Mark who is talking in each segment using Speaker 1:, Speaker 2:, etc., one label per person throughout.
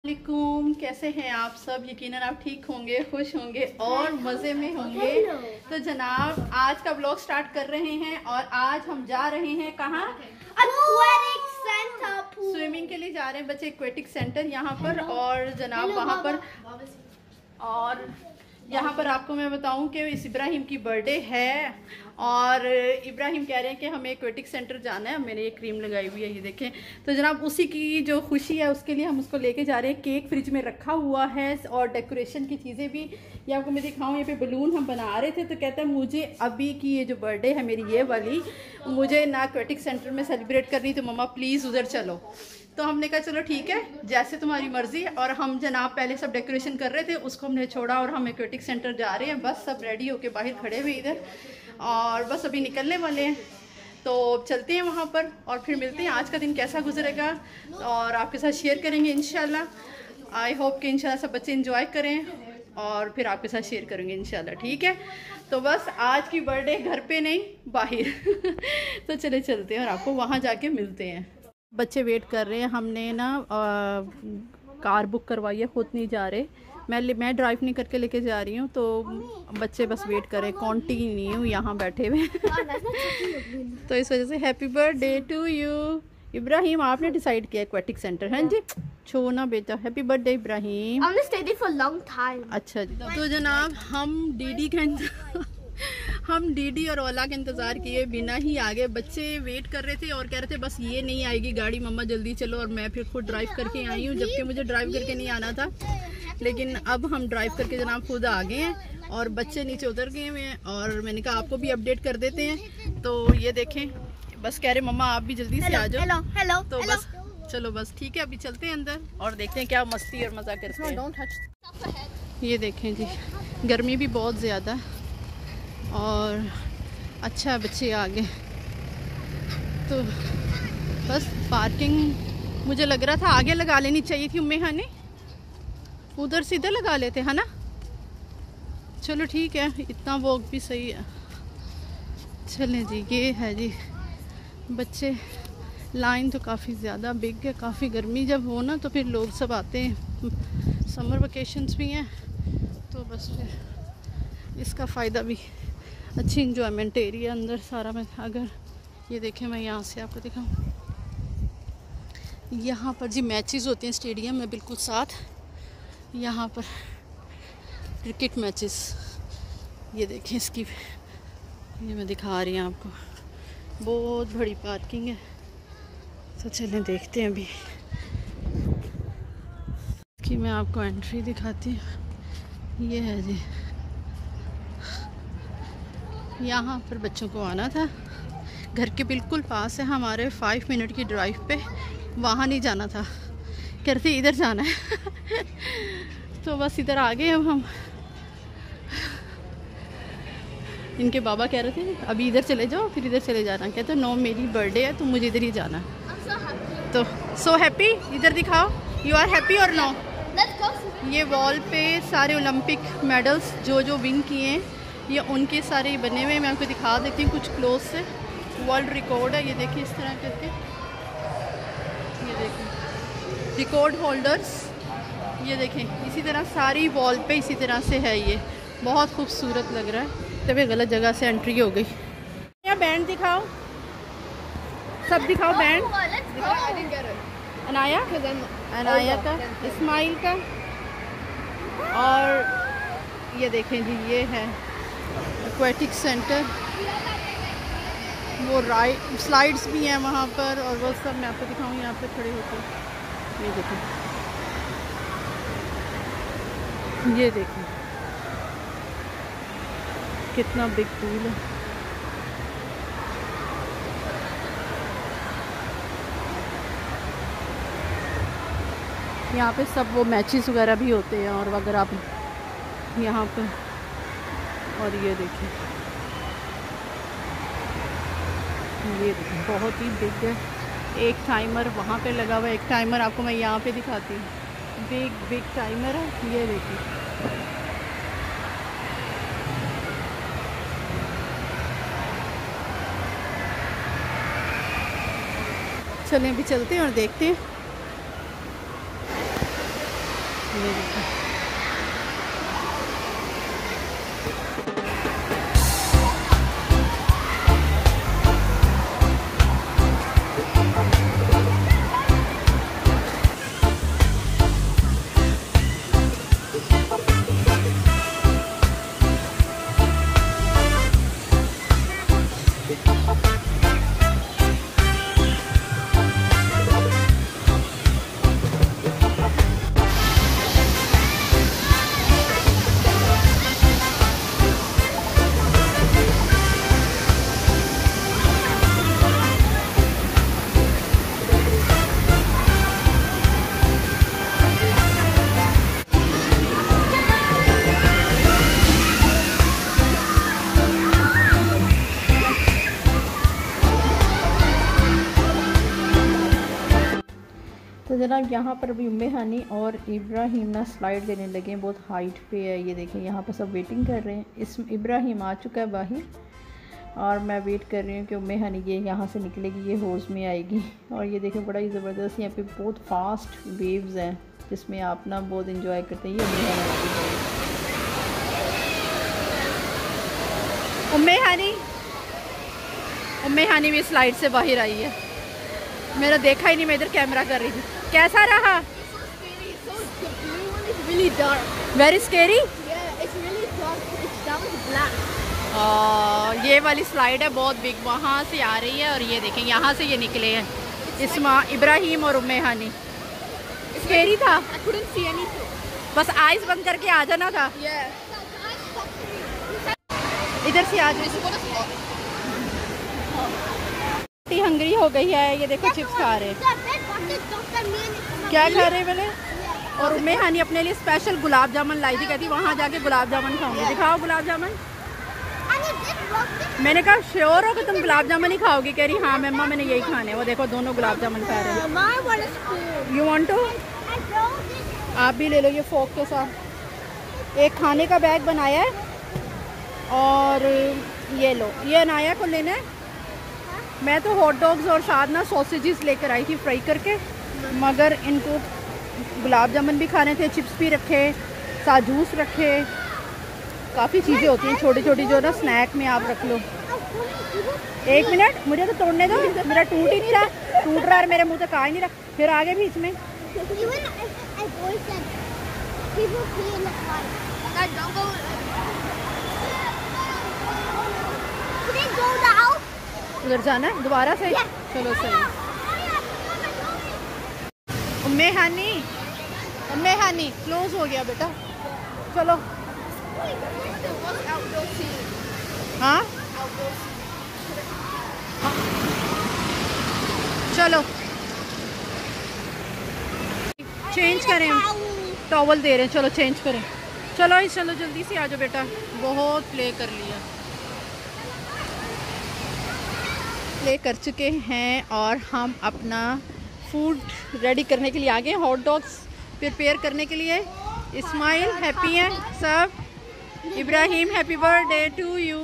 Speaker 1: वालेकुम, कैसे हैं आप सब। यकीनन आप ठीक होंगे, खुश होंगे और मज़े में होंगे। तो जनाब आज का ब्लॉग स्टार्ट कर रहे हैं और आज हम जा रहे हैं कहाँ?
Speaker 2: Aquatic centre.
Speaker 1: स्विमिंग के लिए जा रहे हैं बच्चे एक्वेटिक सेंटर यहाँ पर। और जनाब वहाँ पर और यहाँ पर आपको मैं बताऊं कि इस इब्राहिम की बर्थडे है और इब्राहिम कह रहे हैं कि हमें एक्वेटिक सेंटर जाना है। मैंने ये क्रीम लगाई हुई है, ये देखें। तो जनाब उसी की जो खुशी है उसके लिए हम उसको लेके जा रहे हैं। केक फ्रिज में रखा हुआ है और डेकोरेशन की चीज़ें भी ये आपको मैं दिखाऊं। यहाँ पे बलून हम बना रहे थे तो कहता है मुझे अभी की ये जो बर्थडे है मेरी ये वाली, मुझे ना एक्वेटिक सेंटर में सेलिब्रेट करनी, तो मम्मा प्लीज़ उधर चलो। तो हमने कहा चलो ठीक है, जैसे तुम्हारी मर्जी। और हम जनाब पहले सब डेकोरेशन कर रहे थे, उसको हमने छोड़ा और हम एक्वेटिक सेंटर जा रहे हैं। बस सब रेडी होके बाहर खड़े हुए इधर और बस अभी निकलने वाले हैं। तो चलते हैं वहाँ पर और फिर मिलते हैं। आज का दिन कैसा गुजरेगा और आपके साथ शेयर करेंगे इंशाल्लाह। आई होप कि इंशाल्लाह सब बच्चे इंजॉय करें और फिर आपके साथ शेयर करेंगे इंशाल्लाह, ठीक है। तो बस आज की बर्थडे घर पे नहीं, बाहर तो चले चलते हैं और आपको वहाँ जाके मिलते हैं। बच्चे वेट कर रहे हैं। हमने ना कार बुक करवाई है, खुद नहीं जा रहे। मैं ड्राइव नहीं करके लेके जा रही हूँ, तो बच्चे बस वेट कर रहे हैं। कॉन्टिन्यू यहाँ बैठे हुए तो इस वजह से happy birthday to you Ibrahim. आपने डिसाइड किया एक्वेटिक सेंटर, हैं जी? छो ना बेटा, हैप्पी बर्थडे इब्राहिम। अच्छा जी। तो जनाब हम डीडी और ओला का इंतज़ार किए बिना ही आगे। बच्चे वेट कर रहे थे और कह रहे थे बस ये नहीं आएगी गाड़ी, मम्मा जल्दी चलो। और मैं फिर खुद ड्राइव करके आई हूँ, जबकि मुझे ड्राइव करके नहीं आना था। लेकिन अब हम ड्राइव करके जनाब खुद आ गए हैं और बच्चे नीचे उतर गए हुए हैं। और मैंने कहा आपको भी अपडेट कर देते हैं। तो ये देखें, बस कह रहे मम्मा आप भी जल्दी से आ जाओ।
Speaker 2: हेलो
Speaker 1: तो बस चलो, बस ठीक है, अभी चलते हैं अंदर और देखते हैं क्या मस्ती और मज़ा करते हैं। ये देखें जी, गर्मी भी बहुत ज़्यादा है और अच्छा बच्चे आ गए। तो बस पार्किंग मुझे लग रहा था आगे लगा लेनी चाहिए थी उम्मे हनी, उधर से इधर लगा लेते हैं ना। चलो ठीक है, इतना वॉक भी सही है। चलें जी, ये है जी बच्चे। लाइन तो काफ़ी ज़्यादा बिग है, काफ़ी गर्मी जब हो ना तो फिर लोग सब आते हैं। समर वेकेशंस भी हैं तो बस फिर इसका फ़ायदा भी। अच्छी इंजॉयमेंट एरिया अंदर सारा। मैं अगर ये देखें, मैं यहाँ से आपको दिखाऊँ, यहाँ पर जी मैचेस होते हैं स्टेडियम में बिल्कुल साथ। यहाँ पर क्रिकेट मैचेस, ये देखें इसकी, ये मैं दिखा रही हूँ आपको। बहुत बड़ी पार्किंग है, तो चलें देखते हैं अभी कि मैं आपको एंट्री दिखाती हूँ। ये है जी, यहाँ पर बच्चों को आना था। घर के बिल्कुल पास है हमारे, 5 मिनट की ड्राइव पे। वहाँ नहीं जाना था, कहते इधर जाना है तो बस इधर आ गए अब हम। इनके बाबा कह रहे थे अभी इधर चले जाओ फिर इधर चले जाना। कहते नो मेरी बर्थडे है तो मुझे इधर ही जाना है। तो सो हैप्पी, इधर दिखाओ, यू आर हैप्पी और नो? ये वॉल पे सारे ओलंपिक मेडल्स जो जो विन किए हैं, ये उनके सारे बने हुए। मैं आपको दिखा देती हूँ कुछ क्लोज से। वर्ल्ड रिकॉर्ड है, ये देखिए इस तरह करके। ये देखिए रिकॉर्ड होल्डर्स, ये देखें इसी तरह सारी वॉल पे इसी तरह से है। ये बहुत खूबसूरत लग रहा है। तभी गलत जगह से एंट्री हो गई। या बैंड दिखाओ, सब दिखाओ बैंड। अनाया का, इस्माइल का। और ये देखें जी, ये है एक्वेटिक सेंटर। वो राइड स्लाइड्स भी हैं वहाँ पर और वो सब मैं आपको दिखाऊँ यहाँ पे खड़े होकर। ये देखें, ये देखें कितना बिग पूल है। यहाँ पे सब वो मैचेस वगैरह भी होते हैं और अगर आप यहाँ पे, और ये देखिए, ये बहुत ही बिग है। एक टाइमर वहाँ पे लगा हुआ है, एक टाइमर आपको मैं यहाँ पे दिखाती हूँ। बिग टाइमर है, ये देखिए। चलें अभी चलते हैं और देखते हैं। ये देखो। तो जनाब यहाँ पर अभी उम्मे हानी और इब्राहिम ना स्लाइड देने लगे हैं, बहुत हाइट पे है। ये देखें यहाँ पर सब वेटिंग कर रहे हैं। इस इब्राहिम आ चुका है बाहर और मैं वेट कर रही हूँ कि उम्मे हानी ये यहाँ से निकलेगी, ये होज़ में आएगी। और ये देखें बड़ा ही ज़बरदस्त, यहाँ पे बहुत फास्ट वेव्स हैं जिसमें आप ना बहुत इंजॉय करते हैं। ये उम्मे हानी भी स्लाइड से बाहर आई है। मेरा देखा ही नहीं, मैं इधर कैमरा कर रही थी। कैसा रहा? Very scary. ये वाली स्लाइड है बहुत बिग, वहाँ से आ रही है और ये देखें यहाँ से ये निकले हैं इस्मा, इब्राहिम और उम्मे हानी। स्केरी था, बस आइज बंद करके आ जाना था। इधर से आ जाओ। हंगरी हो गई है, ये देखो चिप्स खा रहे हैं। क्या खा रहे हैं बोले? और उम्मे हानी अपने लिए स्पेशल गुलाब जामुन लाई थी, कहती वहाँ जाके गुलाब जामुन खाऊंगी। दिखाओ गुलाब जामुन। मैंने कहा श्योर हो कि तुम गुलाब जामुन ही खाओगी? कह रही हाँ मम्मा मैंने यही खाने। वो देखो दोनों गुलाब जामुन खा रहे हैं। You want to? आप भी ले लो ये फोक के साथ। एक खाने का बैग बनाया है और ये लो, ये अनाया को लेना है। मैं तो हॉट डॉग्स और साथ ना सॉसेजेस लेकर आई थी फ्राई करके, मगर इनको गुलाब जामुन भी खाने थे, चिप्स भी रखे, साथ जूस रखे। काफ़ी चीज़ें होती हैं छोटी छोटी जो ना स्नैक में आप रख लो। एक मिनट मुझे तो तोड़ने दो, मेरा टूट ही नहीं रहा। टूट रहा है मेरे मुंह तक आ ही नहीं रहा, फिर आगे भी इसमें। उधर जाना है दोबारा से? चलो सही। उम्मे हानी क्लोज हो गया बेटा, चलो। हाँ चलो चेंज करें, टॉवल दे रहे हैं, चलो चेंज करें। चलो चलो जल्दी से आ जाओ बेटा, बहुत प्ले कर लिया। प्ले कर चुके हैं और हम अपना फूड रेडी करने के लिए आ गए। हॉट डॉग्स प्रिपेयर करने के लिए। इस्माइल हैप्पी है सब। Ibrahim happy birthday to you.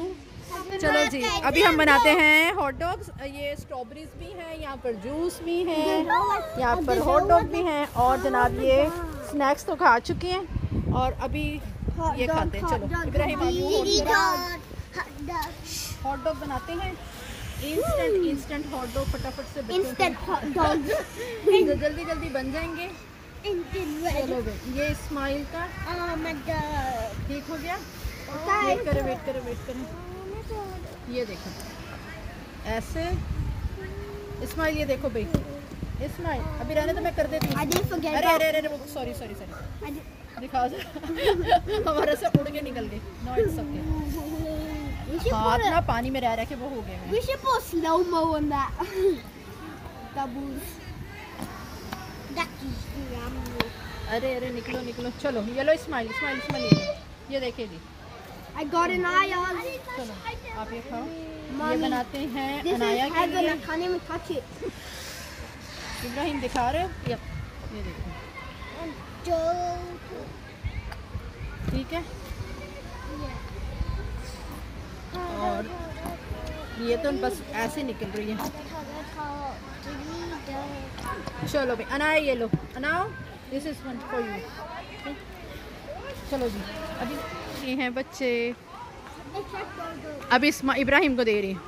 Speaker 1: चलो जी अभी हम बनाते हैं हॉट डॉग्स। ये स्ट्रॉबेरीज भी हैं, यहाँ पर जूस भी है, यहाँ पर हॉट डॉग भी हैं और जनाब ये स्नैक्स तो खा चुके हैं और अभी ये खाते हैं। चलो इब्राहिम हॉट डॉग बनाते हैं। इंस्टेंट हॉट डॉग फटाफट से इंस्टेंट हॉट डॉग जो जल्दी जल्दी बन जाएंगे। चलो ये इस्माइल का ठीक हो गया। वेट करें। ये देखो ऐसे। इस्माइल ये देखो भाई, इस्माइल अभी रहने तो मैं कर देती हूँ। अरे सॉरी दिखा हमारे से उड़ के निकल गए। No it's okay. हाथ ना पानी में रह के वो हो गए। We should put slow mo on that. अरे निकलो। चलो ये लो इस्माइल ये देखे जी। I got an eye. चलो आप ये खाओ। ये बनाते हैं अनाया के लिए। खाने में touch it. इब्राहिम दिखा रहे हो? ये देखो ठीक है। और ये तो बस ऐसे निकल रही है। चलो भाई अनाया ये लो। Anao this is one for you. Okay चलो जी। अभी ये हैं बच्चे, अभी इब्राहिम को दे रही हैं।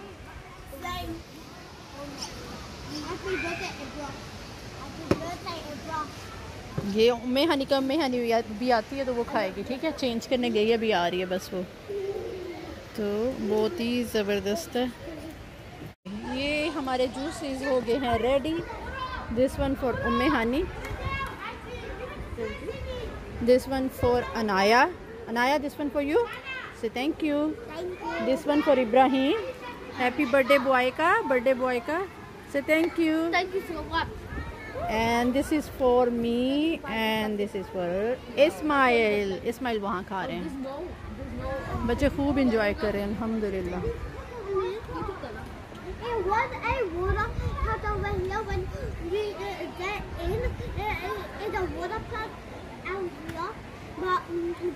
Speaker 1: ये उम्मे हनी का, उम्मे हनी भी आती है तो वो खाएगी, ठीक है। चेंज करने गई है, अभी आ रही है बस वो, तो बहुत ही ज़बरदस्त है। ये हमारे जूसेस हो गए हैं ready. This one for Umme Hani, this one for Anaya, Anaya this one for you, say thank you. This one for Ibrahim, happy birthday boy का, बर्थडे बॉय का, say thank you.
Speaker 2: Thank you so much.
Speaker 1: And this is for me and this is for Ismail. Ismail वहाँ खा रहे हैं, बच्चे खूब enjoy कर रहे हैं अल्हम्दुलिल्लाह।
Speaker 2: It was a water park over here when we get in the water park out here, but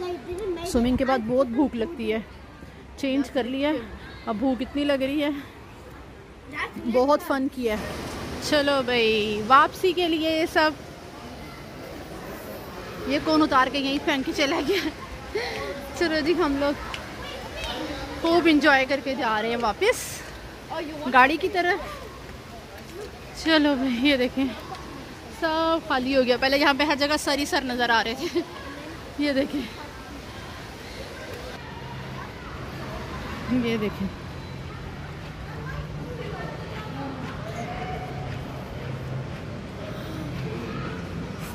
Speaker 2: they didn't make.
Speaker 1: Swimming के बाद बहुत भूख लगती है, चेंज कर लिया, अब भूख इतनी लग रही है, बहुत फन किया है। चलो भाई वापसी के लिए ये सब, ये कौन उतार के यहीं फेंक के चला गया। चलो जी हम लोग खूब इंजॉय करके जा रहे हैं वापस गाड़ी की तरफ। चलो भाई ये देखें सब खाली हो गया, पहले यहाँ पे हर जगह सर ही सर नज़र आ रहे थे। ये देखें, ये देखें,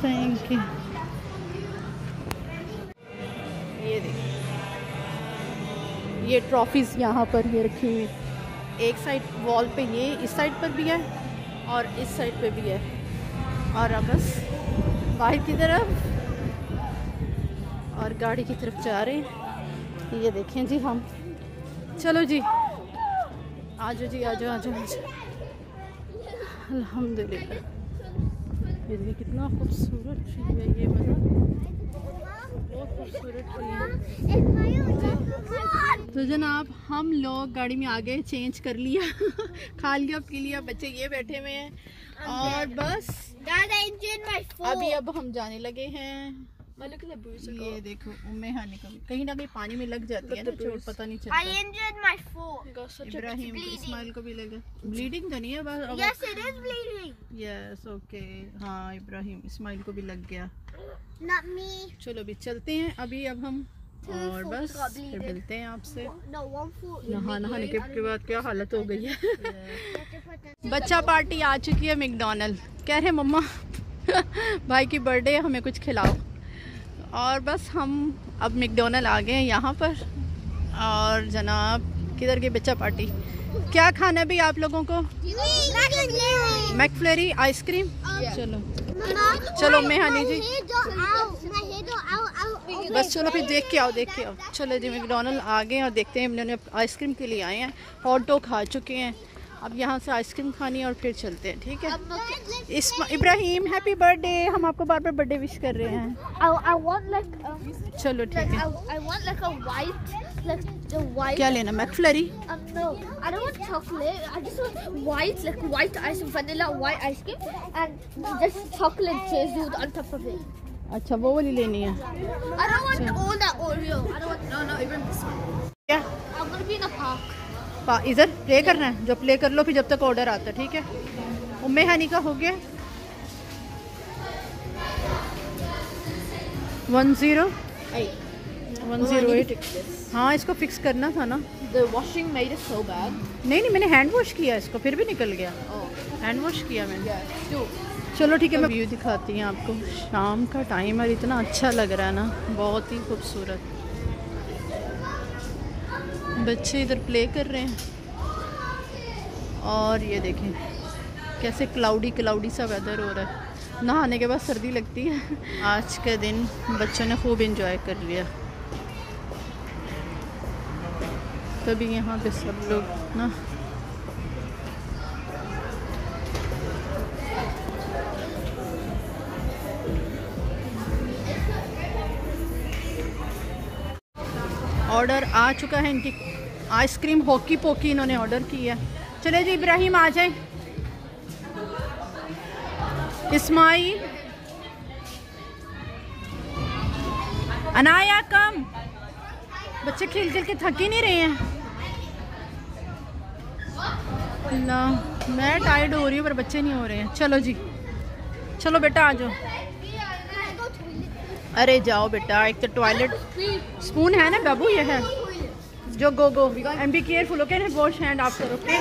Speaker 1: थैंक यू। ये देखिए, ये ट्रॉफीज़ यहाँ पर ये रखी हुई, एक साइड वॉल पे, ये इस साइड पर भी है और इस साइड पे भी है, और अब बस बाहर की तरफ और गाड़ी की तरफ जा रहे हैं। ये देखें जी हम, चलो जी आजो जी, आजो आजो आजो, अल्हम्दुलिल्लाह। ये देखिए कितना खूबसूरत ट्री है, ये वाला बहुत खूबसूरत ट्री है। तो जनाब हम लोग गाड़ी में आ गए, चेंज कर लिया, खा लिया पी लिया, बच्चे ये बैठे हुए हैं और बस अभी अब हम जाने लगे हैं। ये देखो उम्मे हानी को कहीं ना कहीं पानी में लग जाती है ना, चोट पता नहीं चलता। इब्राहिम इस्माइल को भी लगा, ब्लीडिंग तो नहीं है बस।
Speaker 2: Yes, it is bleeding.
Speaker 1: Yes okay, हाँ इब्राहिम इस्माइल को भी लग गया।
Speaker 2: Not me.
Speaker 1: चलो अभी चलते हैं अभी अब हम, और बस फिर मिलते हैं आपसे।
Speaker 2: No, one foot.
Speaker 1: नहाने के बाद क्या हालत हो गई है। बच्चा पार्टी आ चुकी है मैकडॉनल्ड, कह रहे मम्मा भाई की बर्थडे हमें कुछ खिलाओ, और बस हम अब मैकडॉनल्ड आ गए हैं यहाँ पर। और जनाब किधर गई बच्चा पार्टी, क्या खाना है भी आप लोगों को? मैकफ्लरी आइसक्रीम। चलो चलो मेहानी जी, बस चलो फिर देख के आओ, देख के आओ। चलो जी मैकडॉनल्ड आ गए और देखते हैं, इन्होंने आइसक्रीम के लिए आए हैं, हॉट डॉग खा चुके हैं, अब यहाँ से आइसक्रीम खानी है और फिर चलते हैं, ठीक है। इब्राहिम हैप्पी बर्थडे, हम आपको बार बार बर्थडे विश कर रहे हैं।
Speaker 2: I want like
Speaker 1: चलो ठीक है।
Speaker 2: I want like a white, like the white.
Speaker 1: क्या लेना, मैकफ्लरी?
Speaker 2: No, I don't want chocolate. I just want white, like white ice, vanilla white ice cream, and just chocolate drizzled on top of it.
Speaker 1: अच्छा वो वाली लेनी है।
Speaker 2: I don't want all that Oreo. I don't want. No, even this one.
Speaker 1: क्या?
Speaker 2: I'm gonna be in a park.
Speaker 1: इधर play करना है, जब प्ले कर लो फिर जब तक ऑर्डर आता है, ठीक है। उम्मे हानी का हो गया 108। हाँ इसको फिक्स करना था ना।
Speaker 2: The washing made it so bad.
Speaker 1: नहीं मैंने हैंड वॉश किया इसको, फिर भी निकल गया। हैंड वॉश किया मैंने। चलो ठीक है, मैं व्यू दिखाती हूँ आपको, शाम का टाइम और इतना अच्छा लग रहा है ना, बहुत ही खूबसूरत। बच्चे इधर प्ले कर रहे हैं और ये देखें कैसे क्लाउडी सा वेदर हो रहा है। नहाने के बाद सर्दी लगती है। आज के दिन बच्चों ने खूब एंजॉय कर लिया, तभी यहाँ पे सब लोग ना ऑर्डर आ चुका है इनकी आइसक्रीम हॉकी पोकी इन्होंने ऑर्डर की है। चले जी इब्राहिम आ जाए, इस्माइल अनाया कम, बच्चे खेल खेल के थक ही नहीं रहे हैं ना। मैं टायर्ड हो रही हूँ पर बच्चे नहीं हो रहे हैं। चलो जी, चलो बेटा आ जाओ। अरे जाओ बेटा, एक तो टॉयलेट स्पून है ना बाबू, ये है जो go go and be careful, okay, wash hand after, okay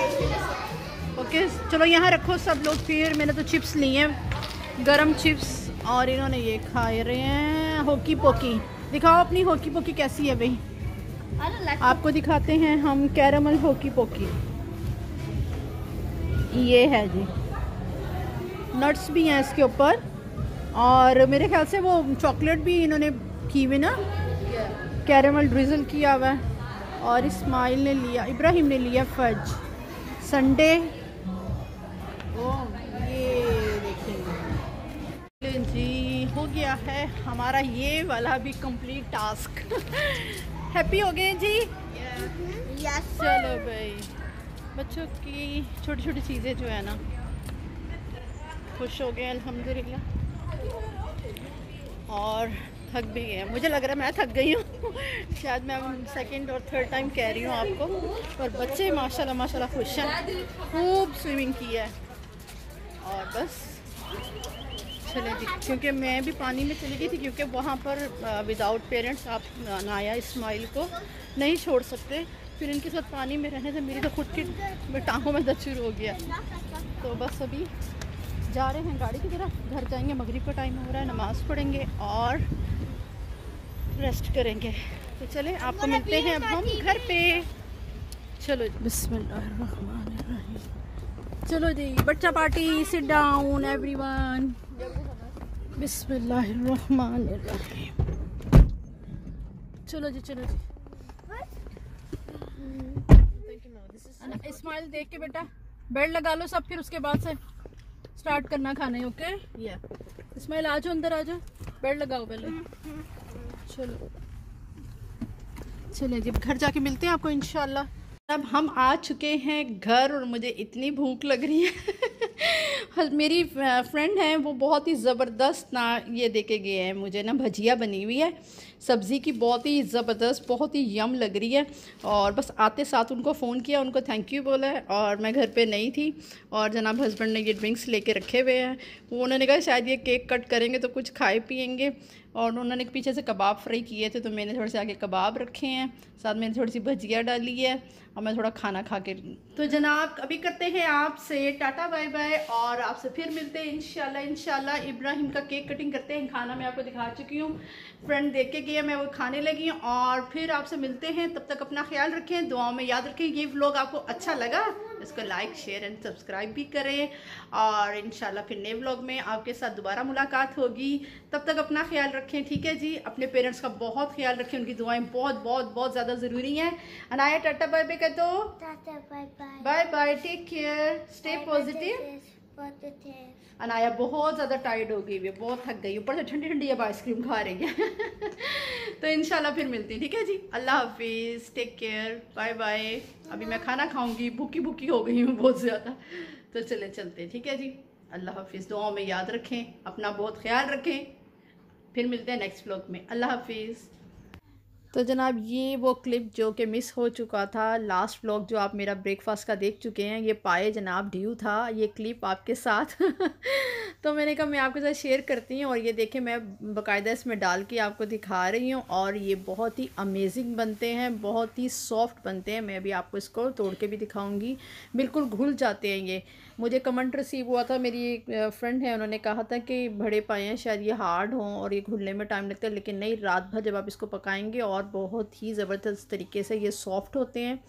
Speaker 1: okay. चलो यहाँ रखो सब लोग। फिर मैंने तो चिप्स लिए हैं, गरम चिप्स, और इन्होंने ये खा रहे हैं होकी पोकी। दिखाओ अपनी होकी पोकी कैसी है भाई। आपको दिखाते हैं हम कैरामल होकी पोकी। ये है जी, नट्स भी हैं इसके ऊपर, और मेरे ख्याल से वो चॉकलेट भी इन्होंने की हुई ना, कैरामल ड्रिजल किया हुआ है। और इस्माइल ने लिया, इब्राहिम ने लिया फज संडे। ये देखिए जी, हो गया है हमारा ये वाला भी कंप्लीट टास्क। हैप्पी हो गए जी? यस। चलो भाई, बच्चों की छोटी छोटी चीज़ें जो है ना, खुश हो गए अल्हम्दुलिल्लाह। और थक भी गए, मुझे लग रहा है मैं थक गई हूँ। शायद मैं सेकंड और थर्ड टाइम कह रही हूँ आपको। और बच्चे माशाल्लाह माशाल्लाह खुश हैं, खूब स्विमिंग की है। और बस चले जी, क्योंकि मैं भी पानी में चली गई थी, क्योंकि वहाँ पर विदाउट पेरेंट्स आप अनाया इस्माइल को नहीं छोड़ सकते। फिर इनके साथ पानी में रहने से मेरी तो खुद की टांगों में दर्द शुरू हो गया। तो बस अभी जा रहे हैं गाड़ी की तरफ, घर जाएंगे, मगरिब का टाइम हो रहा है, नमाज़ पढ़ेंगे और रेस्ट करेंगे। तो चले आपको मिलते हैं अब हम घर पे। चलो बिस्मिल्लाहिर्रहमानिर्रहीम। चलो जी, बच्चा पार्टी, सिट डाउन एवरीवन। बिस्मिल्लाहिर्रहमानिर्रहीम। चलो जी, चलो जी। इस्माइल देख के बेटा, बेड लगा लो सब, फिर उसके बाद से स्टार्ट करना खाने, ओके। या इस्माइल आ जाओ, अंदर आ जाओ, बेड लगाओ पहले। चलो चलिए जी, घर जाके मिलते हैं आपको इंशाल्लाह। अब हम आ चुके हैं घर और मुझे इतनी भूख लग रही है। मेरी फ्रेंड है, वो बहुत ही ज़बरदस्त ना ये दे के गए हैं मुझे ना, भजिया बनी हुई है सब्ज़ी की, बहुत ही ज़बरदस्त, बहुत ही यम लग रही है। और बस आते साथ उनको फ़ोन किया, उनको थैंक यू बोला है। और मैं घर पे नहीं थी, और जनाब हस्बैंड ने ये ड्रिंक्स लेके रखे हुए हैं। वो उन्होंने कहा शायद ये केक कट करेंगे तो कुछ खाए पिएंगे। और उन्होंने पीछे से कबाब फ्राई किए थे, तो मैंने थोड़े से आगे कबाब रखे हैं, साथ में थोड़ी सी भजिया डाली है, और मैं थोड़ा खाना खा के। तो जनाब अभी करते हैं आपसे टाटा बाय बाय, और आपसे फिर मिलते हैं इंशाल्लाह। इंशाल्लाह इब्राहिम का केक कटिंग करते हैं। खाना मैं आपको दिखा चुकी हूँ, फ्रेंड देख के गई है, मैं वो खाने लगी हूँ। और फिर आपसे मिलते हैं, तब तक अपना ख्याल रखें, दुआओं में याद रखें। ये व्लॉग आपको अच्छा लगा, इसको लाइक शेयर एंड सब्सक्राइब भी करें। और इंशाल्लाह फिर नए व्लॉग में आपके साथ दोबारा मुलाकात होगी। तब तक अपना ख्याल रखें, ठीक है जी। अपने पेरेंट्स का बहुत ख्याल रखें, उनकी दुआएं बहुत बहुत बहुत ज़्यादा ज़रूरी हैं। अनाया टाटा बाय बाय कर दो।
Speaker 2: Tata bye bye.
Speaker 1: Bye bye, take care, stay positive. Anaya बहुत ज़्यादा टायर्ड हो गई है, बहुत थक गई, ऊपर से ठंडी ठंडी अब आइसक्रीम खा रही है। तो इंशाल्लाह फिर मिलती हैं, ठीक है जी। अल्लाह हाफिज़, टेक केयर, बाय बाय। अभी मैं खाना खाऊंगी, भूखी भूखी हो गई हूँ बहुत ज़्यादा। तो चले चलते हैं, ठीक है जी। अल्लाह हाफिज़, दुआओं में याद रखें, अपना बहुत ख्याल रखें। फिर मिलते हैं नेक्स्ट व्लॉग में। अल्लाह हाफिज़। तो जनाब ये वो क्लिप जो कि मिस हो चुका था, लास्ट व्लॉग जो आप मेरा ब्रेकफास्ट का देख चुके हैं, ये पाए जनाब ड्यू था ये क्लिप आपके साथ। तो मैंने कहा मैं आपके साथ शेयर करती हूँ। और ये देखें, मैं बाकायदा इसमें डाल के आपको दिखा रही हूँ, और ये बहुत ही अमेजिंग बनते हैं, बहुत ही सॉफ्ट बनते हैं। मैं अभी आपको इसको तोड़ के भी दिखाऊंगी, बिल्कुल घुल जाते हैं ये। मुझे कमेंट रिसीव हुआ था, मेरी एक फ्रेंड है, उन्होंने कहा था कि बड़े पाए हैं शायद ये हार्ड हों और ये घुलने में टाइम लगता है, लेकिन नहीं, रात भर जब आप इसको पकाएंगे और बहुत ही ज़बरदस्त तरीके से ये सॉफ्ट होते हैं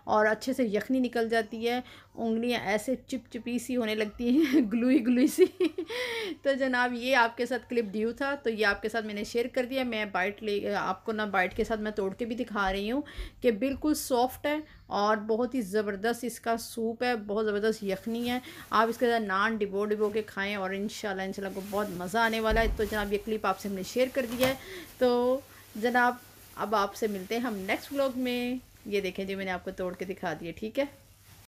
Speaker 1: और अच्छे से यखनी निकल जाती है, उंगलियां ऐसे चिपचिपी सी होने लगती हैं, ग्लूई ग्लूई सी। तो जनाब ये आपके साथ क्लिप ड्यू था, तो ये आपके साथ मैंने शेयर कर दिया। मैं बाइट ले आपको ना बाइट के साथ मैं तोड़ के भी दिखा रही हूँ कि बिल्कुल सॉफ्ट है और बहुत ही ज़बरदस्त इसका सूप है, बहुत ज़बरदस्त यखनी है। आप इसके साथ नान डिबो डिबो के खाएँ और इंशाल्लाह को बहुत मज़ा आने वाला है। तो जनाब ये क्लिप आपसे हमने शेयर कर दिया है। तो जनाब अब आपसे मिलते हैं हम नेक्स्ट व्लॉग में। ये देखें जी, मैंने आपको तोड़ के दिखा दिया, ठीक है।